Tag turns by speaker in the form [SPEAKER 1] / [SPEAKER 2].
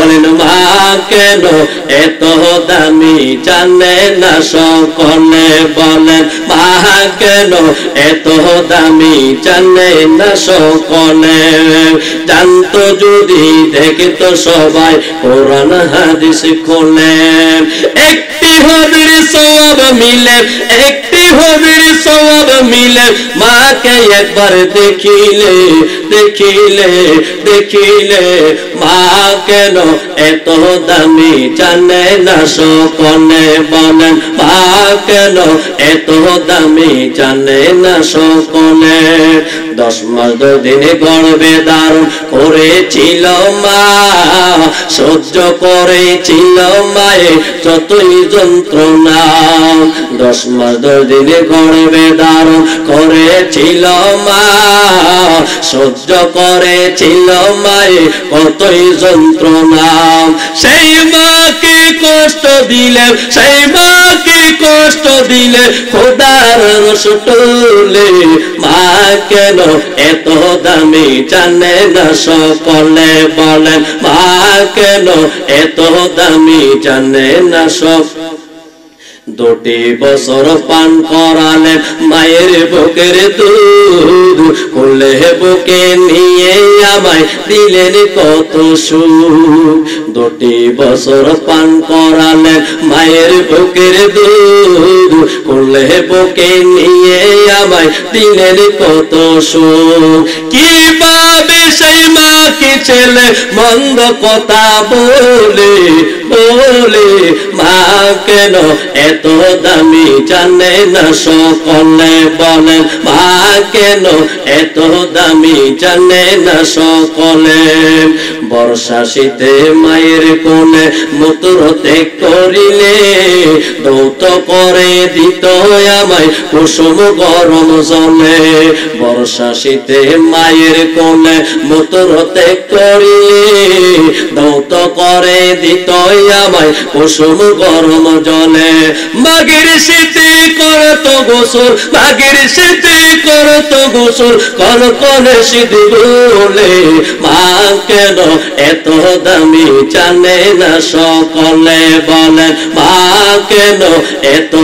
[SPEAKER 1] বলেন মা কেন এত দামি জানে না সকলে বলেন মা কেন এত দামি জানে না সকলে জানতো যদি দেখতো সবাই কোরআন হাদিস খোলে একটি হবির সওয়াব মিলে একটি হবির সওয়াব মিলে মাকে একবার দেখিলে দেখিলে দেখিলে মা কেন এত দামি জানে না সকলে বলেন মা কেন এত দামি জানে না সকলে 10 মাস 10 দিনে গর্ভে ধারণ করেছিল মা সহ্য করেছিল মায়ে যতই যন্ত্রণা 10 মাস 10 দিনে গর্ভে ধারণ করেছিল মা সহ্য করেছিল মায়ে কতই যন্ত্রণা সেই মাকে কষ্ট দিলে সেই মাকে কষ্ট দিলে খোদার রসুলে মা কেন এত দামি জানে না সকলে বলেন মা কেন এত দামি জানে না সকলে 2টি বছর পান করালেন মায়ের বুকের দুধ কোলে বুকে নিয়ে আমায় দিলেন কত সুখ 2টি বছর পান করালেন মায়ের বুকের দুধ কোলে বুকে নিয়ে আমায় দিলেন কত সুখ কিভাবে সেই মাকে ছেলে মন্দ কথা বলে বলে মা কেন এত দামি জানে না সকলে বলেন মা কেন এত দামি জানে না সকলে বর্ষা শীতে মায়ের কোলে মূত্র ত্যাগ করিলে দৌত করে দিত আমায় কুসুম গরম জলে বর্ষা শীতে মায়ের কোলে মূত্র ত্যাগ করিলে দৌত করে দিত আমায় কুসুম গরম জলে মাগের শীতে করত গোসল মাগের শীতে করত গোসল কনকনে শীত বলে মা কেন এত দামি জানে না সকলে বলেন মা কেন এত